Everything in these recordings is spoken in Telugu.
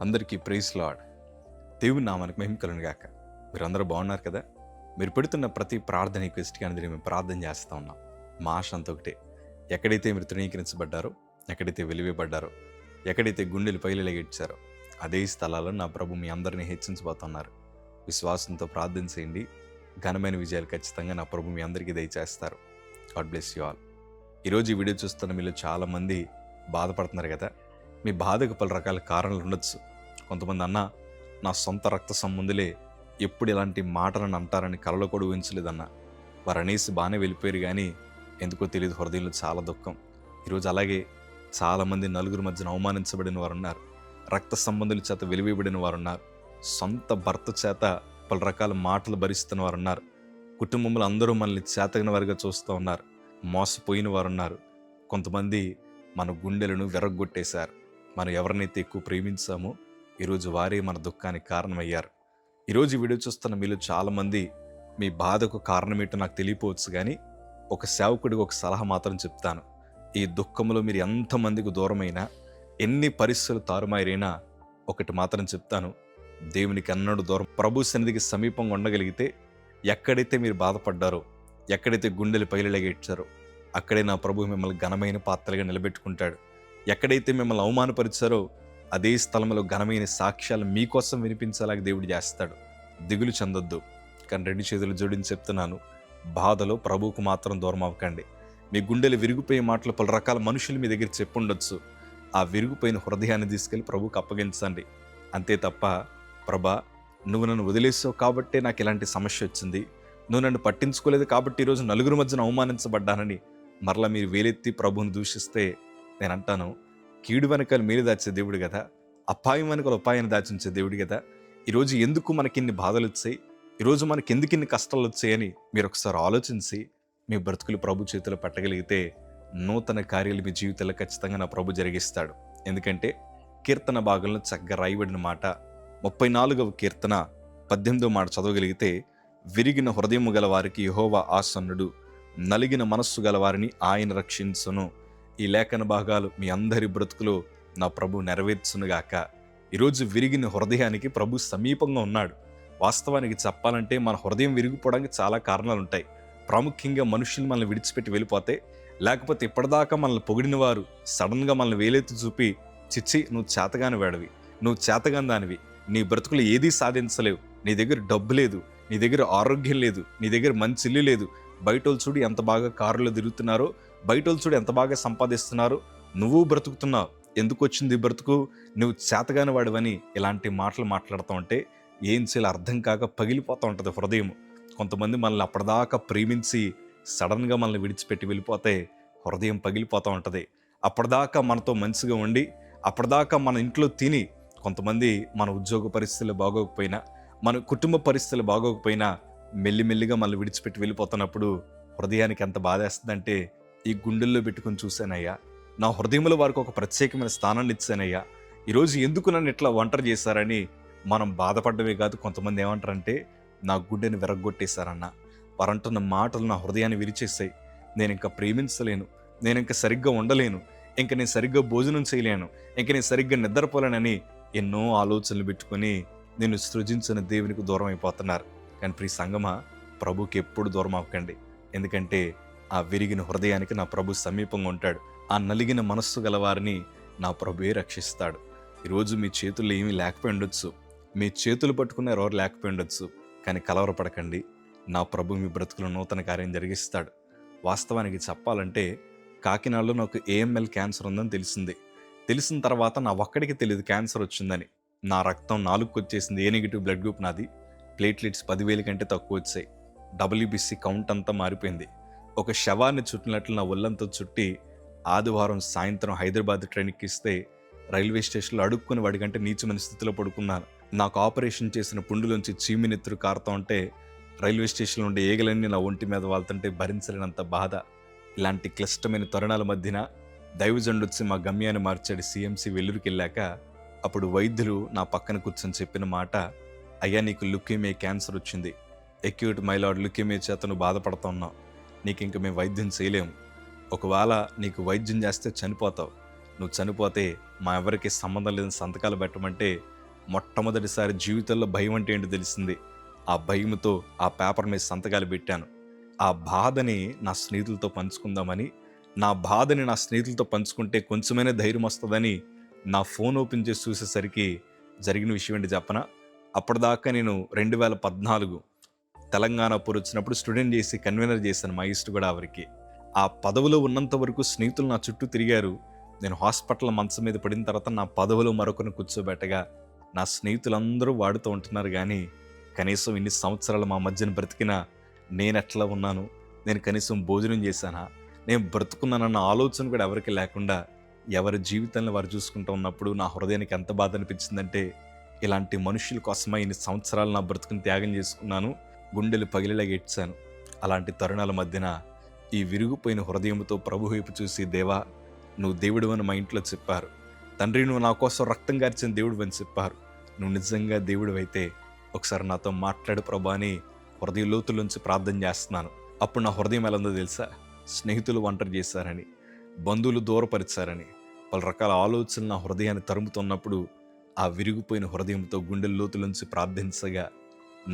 అందరికీ ప్రైజ్ లార్డ్. దేవుని నామానికి మహిమ కలుగును గాక. మీరందరూ బాగున్నారు కదా? మీరు పెడుతున్న ప్రతి ప్రార్థన రిక్వెస్ట్‌కి అందరూ మేము ప్రార్థన చేస్తూ ఉన్నాం. మా ఆశ అంతా ఒకటే. ఎక్కడైతే మీరు తృణీకరించబడ్డారో, ఎక్కడైతే వెలివేయబడ్డారో, ఎక్కడైతే గుండెలు పైలెలగెట్టారో అదే స్థలాల్లో నా ప్రభు మీ అందరినీ హెచ్చించబోతున్నారు. విశ్వాసంతో ప్రార్థన చేయండి. ఘనమైన విజయాలు ఖచ్చితంగా నా ప్రభు మీ అందరికీ దయచేస్తారు. God bless you all. ఈరోజు ఈ వీడియో చూస్తున్న మీలో చాలామంది బాధపడుతున్నారు కదా. మీ బాధకు పలు రకాల కారణాలు ఉండొచ్చు. కొంతమంది నా సొంత రక్త సంబంధులే ఎప్పుడు ఇలాంటి మాటలను అంటారని కలలో కూడా ఊహించలేదన్న. వారు అనేసి బాగానే వెళ్ళిపోయారు, కానీ ఎందుకో తెలియదు, హృదయంలో చాలా దుఃఖం. ఈరోజు అలాగే చాలామంది నలుగురు మధ్యన అవమానించబడిన వారు ఉన్నారు. రక్త సంబంధుల చేత వెలివేయబడిన వారు ఉన్నారు. సొంత భర్త చేత పలు రకాల మాటలు భరిస్తున్న వారు ఉన్నారు. కుటుంబంలో అందరూ మనల్ని చేతగిన వారిగా చూస్తూ ఉన్నారు. మోసపోయిన వారు ఉన్నారు. కొంతమంది మన గుండెలను విరగ్గొట్టేశారు. మనం ఎవరినైతే ఎక్కువ ప్రేమించామో ఈరోజు వారే మన దుఃఖానికి కారణమయ్యారు. ఈరోజు ఈ వీడియో చూస్తున్న మీలో చాలామంది మీ బాధకు కారణమేంటో నాకు తెలియపోవచ్చు, కానీ ఒక సేవకుడికి ఒక సలహా మాత్రం చెప్తాను. ఈ దుఃఖంలో మీరు ఎంతమందికి దూరమైనా, ఎన్ని పరిస్థితులు తారుమారైనా ఒకటి మాత్రం చెప్తాను: దేవునికి అన్నడు దూరం, ప్రభు సన్నిధికి సమీపంగా ఉండగలిగితే ఎక్కడైతే మీరు బాధపడ్డారో, ఎక్కడైతే గుండెలు పైలెలగెట్టారో అక్కడే నా ప్రభు మిమ్మల్ని ఘనమైన పాత్రలుగా నిలబెట్టుకుంటాడు. ఎక్కడైతే మిమ్మల్ని అవమానపరిచారో అదే స్థలంలో ఘనమైన సాక్ష్యాలు మీకోసం వినిపించేలాగా దేవుడు చేస్తాడు. దిగులు చెందొద్దు. కానీ రెండు చేతులు జోడించి చెప్తున్నాను, బాధలో ప్రభువుకు మాత్రం దూరం అవ్వకండి. మీ గుండెలు విరిగిపోయే మాటలు పలు రకాల మనుషులు మీ దగ్గర చెప్పుండొచ్చు. ఆ విరిగిపోయిన హృదయాన్ని తీసుకెళ్ళి ప్రభువుకు అప్పగించండి. అంతే తప్ప, ప్రభా నువ్వు నన్ను వదిలేసావు కాబట్టే నాకు ఇలాంటి సమస్య వచ్చింది, నువ్వు నన్ను పట్టించుకోలేదు కాబట్టి ఈరోజు నలుగురు మధ్యన అవమానించబడ్డానని మరలా మీరు వేలెత్తి ప్రభువుని దూషిస్తే నేను అంటాను, కీడు వెనకాల మేలు దాచే దేవుడు కదా, అపాయం వెనకాల ఉపాయాన్ని దాచించే దేవుడు కదా. ఈరోజు ఎందుకు మనకి ఇన్ని బాధలు వచ్చాయి, ఈరోజు మనకి ఎందుకు ఇన్ని కష్టాలు వచ్చాయని మీరు ఒకసారి ఆలోచించి మీ బ్రతుకులు ప్రభు చేతిలో పెట్టగలిగితే నూతన కార్యాలు మీ జీవితంలో ఖచ్చితంగా నా ప్రభు జరిగిస్తాడు. ఎందుకంటే కీర్తన భాగంలో చక్కగా రాయబడిన మాట 34వ కీర్తన 18వ మాట చదవగలిగితే, విరిగిన హృదయము గల వారికి యెహోవా ఆసన్నుడు, నలిగిన మనస్సు గల వారిని ఆయన రక్షించును. ఈ లేఖన భాగాలు మీ అందరి బ్రతుకులో నా ప్రభు నెరవేర్చునుగాక. ఈరోజు విరిగిన హృదయానికి ప్రభు సమీపంగా ఉన్నాడు. వాస్తవానికి చెప్పాలంటే మన హృదయం విరిగిపోవడానికి చాలా కారణాలు ఉంటాయి. ప్రాముఖ్యంగా మనుషులు మనల్ని విడిచిపెట్టి వెళ్ళిపోతే, లేకపోతే ఇప్పటిదాకా మనల్ని పొగిడిన వారు సడన్గా మనల్ని వేలెత్తి చూపి, చిచ్చి నువ్వు చేతగాని వాడివి, నువ్వు చేతగాని దానివి, నీ బ్రతుకులు ఏదీ సాధించలేవు, నీ దగ్గర డబ్బు లేదు, నీ దగ్గర ఆరోగ్యం లేదు, నీ దగ్గర మంచి ఇల్లు లేదు, బయటోళ్ళు చూడు ఎంత బాగా కారులో తిరుగుతున్నారో, బయటోళ్ళు చూడు ఎంత బాగా సంపాదిస్తున్నారు, నువ్వు బ్రతుకుతున్నావు, ఎందుకు వచ్చింది బ్రతుకు, నువ్వు చేతగాని వాడివని ఇలాంటి మాటలు మాట్లాడుతూ ఉంటే ఏం చేయాలో అర్థం కాక పగిలిపోతూ ఉంటుంది హృదయం. కొంతమంది మనల్ని అప్పటిదాకా ప్రేమించి సడన్గా మనల్ని విడిచిపెట్టి వెళ్ళిపోతే హృదయం పగిలిపోతూ ఉంటుంది. అప్పటిదాకా మనతో మంచిగా ఉండి, అప్పటిదాకా మన ఇంట్లో తిని, కొంతమంది మన ఉద్యోగ పరిస్థితులు బాగోకపోయినా, మన కుటుంబ పరిస్థితులు బాగోకపోయినా మెల్లిమెల్లిగా మనల్ని విడిచిపెట్టి వెళ్ళిపోతున్నప్పుడు హృదయానికి ఎంత బాధేస్తుందంటే, ఈ గుండెల్లో పెట్టుకుని చూశానయ్యా, నా హృదయంలో వారికి ఒక ప్రత్యేకమైన స్థానాన్ని ఇచ్చానయ్యా, ఈరోజు ఎందుకు నన్ను ఇట్లా ఒంటరి చేశారని మనం బాధపడ్డమే కాదు, కొంతమంది ఏమంటారంటే నా గుండెని విరగ్గొట్టేశారన్న. వారంటున్న మాటలు నా హృదయాన్ని విరిచేస్తాయి. నేను ఇంకా ప్రేమించలేను, నేను ఇంకా సరిగ్గా ఉండలేను, ఇంక నేను సరిగ్గా భోజనం చేయలేను, ఇంక నేను సరిగ్గా నిద్రపోలేనని ఎన్నో ఆలోచనలు పెట్టుకొని నేను సృజించిన దేవునికి దూరం అయిపోతున్నారు. కానీ ప్రియ సంగమా, ప్రభుకి ఎప్పుడు దూరం అవ్వకండి. ఎందుకంటే ఆ విరిగిన హృదయానికి నా ప్రభు సమీపంగా ఉంటాడు. ఆ నలిగిన మనస్సు గలవారిని నా ప్రభువే రక్షిస్తాడు. ఈరోజు మీ చేతుల్లో ఏమీ లేకపోయి ఉండొచ్చు, మీ చేతులు పట్టుకున్న ఎవరు లేకపోయి ఉండొచ్చు, కానీ కలవరపడకండి, నా ప్రభు మీ బ్రతుకులో నూతన కార్యం జరిగిస్తాడు. వాస్తవానికి చెప్పాలంటే కాకినాడలో నాకు AML క్యాన్సర్ ఉందని తెలిసిన తర్వాత నా ఒక్కడికి తెలియదు క్యాన్సర్ వచ్చిందని. నా రక్తం 4కు వచ్చేసింది. A నెగిటివ్ బ్లడ్ గ్రూప్ నాది. ప్లేట్లెట్స్ 10,000 కంటే తక్కువ వచ్చాయి. WBC కౌంట్ అంతా మారిపోయింది. ఒక శవాన్ని చుట్టినట్లు నా ఒళ్ళంతా చుట్టి ఆదివారం సాయంత్రం హైదరాబాద్ ట్రైన్ ఎక్కిస్తే రైల్వే స్టేషన్లో అడుక్కుని వాడికంటే నీచమైన స్థితిలో పడుకున్నాను. నాకు ఆపరేషన్ చేసిన పుండులోంచి చీమినెత్తురు కారుతూ ఉంటే రైల్వే స్టేషన్లో ఉండే ఏగలన్నీ నా ఒంటి మీద వాళ్తుంటే భరించలేనంత బాధ. ఇలాంటి క్లిష్టమైన తరుణాల మధ్యన దైవజనుడు వచ్చి మా గమ్యాన్ని మార్చాడు. CMC వెల్లూరుకి వెళ్ళాక అప్పుడు వైద్యులు నా పక్కన కూర్చొని చెప్పిన మాట, అయ్యా నీకు లుకేమియా క్యాన్సర్ వచ్చింది, అక్యూట్ మైలాయిడ్ లుకేమియా చేత నువ్వు బాధపడుతూ ఉన్నావు, నీకు ఇంక మేము వైద్యం చేయలేము, ఒకవేళ నీకు వైద్యం చేస్తే చనిపోతావు, నువ్వు చనిపోతే మా ఎవరికి సంబంధం లేని సంతకాలు పెట్టమంటే మొట్టమొదటిసారి జీవితంలో భయం అంటే ఏంటో తెలిసింది. ఆ భయంతో ఆ పేపర్ మీద సంతకాలు పెట్టాను. ఆ బాధని నా స్నేహితులతో పంచుకుందామని, నా బాధని నా స్నేహితులతో పంచుకుంటే కొంచెమైనా ధైర్యం వస్తుందని నా ఫోన్ ఓపెన్ చేసి చూసేసరికి జరిగిన విషయం ఏంటి చెప్పనా? అప్పటిదాకా నేను 2014 తెలంగాణ పోరు వచ్చినప్పుడు స్టూడెంట్ చేసి కన్వీనర్ చేశాను మా ఈస్ట్ గోదావరికి. ఆ పదవిలో ఉన్నంత వరకు స్నేహితులు నా చుట్టూ తిరిగారు. నేను హాస్పిటల్ మంచం మీద పడిన తర్వాత నా పదవిలో మరొకరిని కూర్చోబెట్టగా నా స్నేహితులందరూ వాడుతూ ఉంటున్నారు. కానీ కనీసం ఇన్ని సంవత్సరాలు మా మధ్యన బ్రతికినా నేను ఎట్లా ఉన్నాను, నేను కనీసం భోజనం చేశానా, నేను బ్రతుకున్నానన్న ఆలోచన కూడా ఎవరికి లేకుండా ఎవరి జీవితాన్ని వారు చూసుకుంటూ ఉన్నప్పుడు నా హృదయానికి ఎంత బాధ అనిపించిందంటే, ఇలాంటి మనుషుల కోసమే ఇన్ని సంవత్సరాలు నా బ్రతుకుని త్యాగం చేసుకున్నాను, గుండెలు పగిలేలాగా ఏడ్చాను. అలాంటి తరుణాల మధ్యన ఈ విరిగిపోయిన హృదయంతో ప్రభు వైపు చూసి, దేవా నువ్వు దేవుడు అని మా ఇంట్లో చెప్పారు, తండ్రి నువ్వు నా కోసం రక్తం గార్చిన దేవుడు అని చెప్పారు, నువ్వు నిజంగా దేవుడు అయితే ఒకసారి నాతో మాట్లాడు ప్రభా అని హృదయ లోతులోంచి ప్రార్థన చేస్తున్నాను. అప్పుడు నా హృదయం ఎలా ఉందో తెలుసా? స్నేహితులు ఒంటరి చేశారని, బంధువులు దూరపరిచారని, పలు రకాల ఆలోచనలు నా హృదయాన్ని తరుముతున్నప్పుడు ఆ విరిగిపోయిన హృదయంతో గుండెల లోతులోంచి ప్రార్థించగా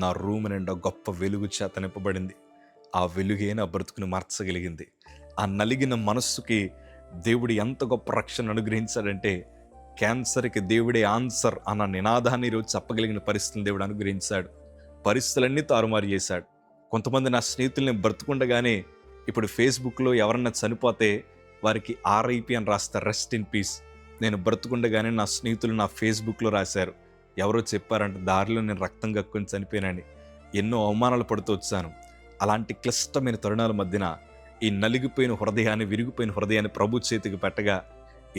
నా రూమ్ నిండా గొప్ప వెలుగు చేత నింపబడింది. ఆ వెలుగే నా బ్రతుకుని మార్చగలిగింది. ఆ నలిగిన మనస్సుకి దేవుడు ఎంత గొప్ప రక్షణ అనుగ్రహించాడంటే, క్యాన్సర్కి దేవుడే ఆన్సర్ అన్న నినాదాన్ని ఈరోజు చెప్పగలిగిన పరిస్థితులను దేవుడు అనుగ్రహించాడు. పరిస్థితులన్నీ తారుమారు చేశాడు. కొంతమంది నా స్నేహితుల్ని బ్రతుకుండగానే ఇప్పుడు ఫేస్బుక్లో ఎవరన్నా చనిపోతే వారికి ఆర్ఐపి అని రాస్తారు, రెస్ట్ ఇన్ పీస్. నేను బ్రతుకుండగానే నా స్నేహితులు నా ఫేస్బుక్లో రాశారు, ఎవరో చెప్పారంటే దారిలో నేను రక్తం కక్కుని చనిపోయానని. ఎన్నో అవమానాలు పడుతూ వచ్చాను. అలాంటి క్లిష్టమైన తరుణాల మధ్యన ఈ నలిగిపోయిన హృదయాన్ని, విరిగిపోయిన హృదయాన్ని ప్రభు చేతికి పెట్టగా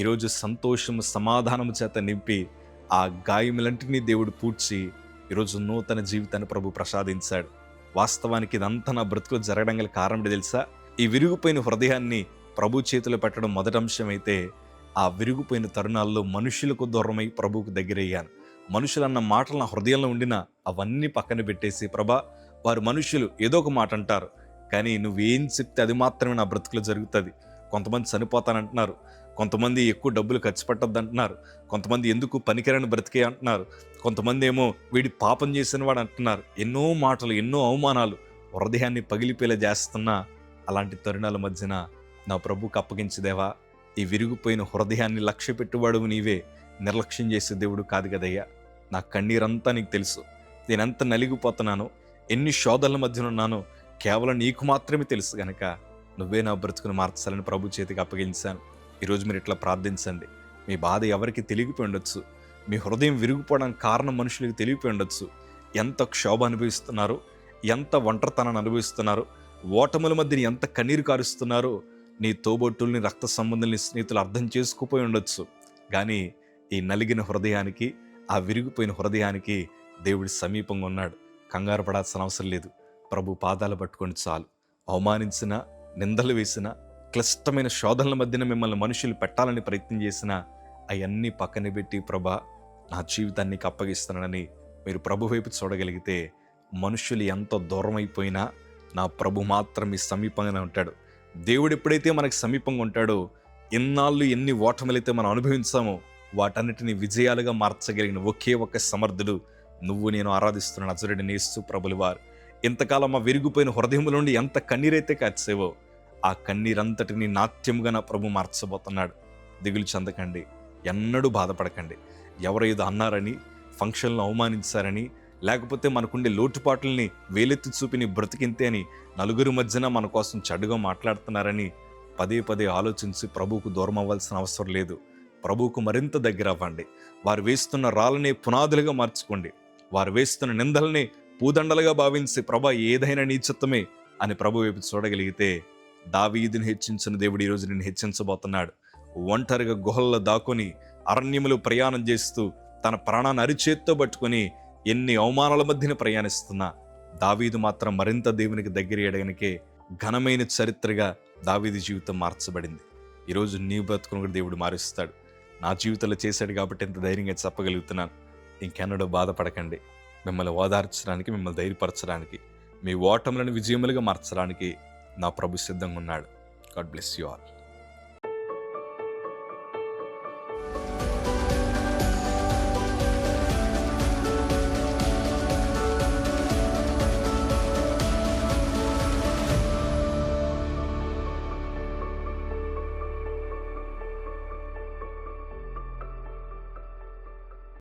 ఈరోజు సంతోషము సమాధానము చేత నింపి ఆ గాయములంటినీ దేవుడు పూడ్చి ఈరోజు నూతన జీవితాన్ని ప్రభు ప్రసాదించాడు. వాస్తవానికి ఇదంతా నా బ్రతుకులో జరగడం గల కారణం తెలుసా? ఈ విరిగిపోయిన హృదయాన్ని ప్రభు చేతిలో పెట్టడం మొదటి అంశం అయితే, ఆ విరిగిపోయిన తరుణాల్లో మనుషులకు దూరమై ప్రభువుకు దగ్గరయ్యాను. మనుషులన్న మాటలు నా హృదయంలో ఉండినా అవన్నీ పక్కన పెట్టేసి, ప్రభా వారు మనుషులు ఏదో ఒక మాట అంటారు, కానీ నువ్వేం చెప్తే అది మాత్రమే నా బ్రతుకులో జరుగుతుంది. కొంతమంది చనిపోతానంటున్నారు, కొంతమంది ఎక్కువ డబ్బులు ఖర్చు పెట్టద్దు అంటున్నారు, కొంతమంది ఎందుకు పనికిరాని బ్రతికే అంటున్నారు, కొంతమంది ఏమో వీడి పాపం చేసిన వాడు అంటున్నారు. ఎన్నో మాటలు, ఎన్నో అవమానాలు హృదయాన్ని పగిలిపోయేలా చేస్తున్నా అలాంటి తరుణాల మధ్యన నా ప్రభువుకు అప్పగించదేవా, ఈ విరిగిపోయిన హృదయాన్ని లక్ష్య పెట్టువాడు నీవే, నిర్లక్ష్యం చేసే దేవుడు కాదు కదయ్యా. నా కన్నీరంతా నీకు తెలుసు, నేనెంత నలిగిపోతున్నానో, ఎన్ని శోధనల మధ్యన ఉన్నానో కేవలం నీకు మాత్రమే తెలుసు గనక నువ్వే నా బ్రతుకుని మార్చాలని ప్రభు చేతికి అప్పగించాను. ఈరోజు మీరు ఇట్లా ప్రార్థించండి. మీ బాధ ఎవరికి తెలియపోయి ఉండొచ్చు, మీ హృదయం విరిగిపోవడానికి కారణం మనుషులకు తెలియపోయి ఉండొచ్చు. ఎంత క్షోభ అనుభవిస్తున్నారో, ఎంత ఒంటరితనాన్ని అనుభవిస్తున్నారో, ఓటముల మధ్యన ఎంత కన్నీరు కారుస్తున్నారో నీ తోబొట్టుల్ని, రక్త సంబంధుల్ని, స్నేహితులు అర్థం చేసుకుపోయి ఉండొచ్చు. కానీ ఈ నలిగిన హృదయానికి, ఆ విరిగిపోయిన హృదయానికి దేవుడి సమీపంగా ఉన్నాడు. కంగారు పడాల్సిన అవసరం లేదు. ప్రభు పాదాలు పట్టుకొని చాలు. అవమానించిన, నిందలు వేసిన, క్లిష్టమైన శోధనల మధ్యన మిమ్మల్ని మనుషులు పెట్టాలని ప్రయత్నం చేసిన అవన్నీ పక్కన పెట్టి, ప్రభా నా జీవితాన్ని అప్పగిస్తున్నానని మీరు ప్రభు వైపు చూడగలిగితే, మనుషులు ఎంత దూరం అయిపోయినా నా ప్రభు మాత్రం మీ సమీపంగానే ఉంటాడు. దేవుడు ఎప్పుడైతే మనకు సమీపంగా ఉంటాడో, ఎన్నాళ్ళు ఎన్ని ఓటములైతే మనం అనుభవించామో వాటన్నిటిని విజయాలుగా మార్చగలిగిన ఒకే ఒక్క సమర్థుడు నువ్వు నేను ఆరాధిస్తున్న నజరేయుడైన యేసు ప్రభుల వారు. ఇంతకాలం మా విరిగిపోయిన హృదయం నుండి ఎంత కన్నీరైతే కాచేవో ఆ కన్నీరంతటిని నాట్యముగా నా ప్రభు మార్చబోతున్నాడు. దిగులు చెందకండి, ఎన్నడూ బాధపడకండి. ఎవరు ఏదో అన్నారని, ఫంక్షన్లో అవమానించారని, లేకపోతే మనకుండే లోటుపాట్లని వేలెత్తి చూపి నీ బ్రతికింతే అని నలుగురి మధ్యన మన కోసం చెడుగా మాట్లాడుతున్నారని పదే పదే ఆలోచించి ప్రభువుకు దూరం అవ్వాల్సిన అవసరం లేదు. ప్రభువుకు మరింత దగ్గర అవ్వండి. వారు వేస్తున్న రాళ్ళనే పునాదులుగా మార్చుకోండి. వారు వేస్తున్న నిందల్ని పూదండలుగా భావించి, ప్రభా ఏదైనా నీ చిత్తమే అని ప్రభు వైపు చూడగలిగితే, దావీదుని హెచ్చించిన దేవుడు ఈరోజు నిన్ను హెచ్చించబోతున్నాడు. ఒంటరిగా గుహల్లో దాక్కుని అరణ్యములు ప్రయాణం చేస్తూ తన ప్రాణాన్ని అరిచేత్తో పట్టుకొని ఎన్ని అవమానాల మధ్యన ప్రయాణిస్తున్నా దావీదు మాత్రం మరింత దేవునికి దగ్గర ఎడగనికే ఘనమైన చరిత్రగా దావీదు జీవితం మార్చబడింది. ఈరోజు నీ బ్రతుకును కూడా దేవుడు మారుస్తాడు. నా జీవితంలో చేశాడు కాబట్టి ఎంత ధైర్యంగా చెప్పగలుగుతున్నాను. ఇంకెన్నడూ బాధపడకండి. మిమ్మల్ని ఓదార్చడానికి, మిమ్మల్ని ధైర్యపరచడానికి, మీ ఓటములను విజయములుగా మార్చడానికి నా ప్రభు సిద్ధంగా ఉన్నాడు. God bless you all.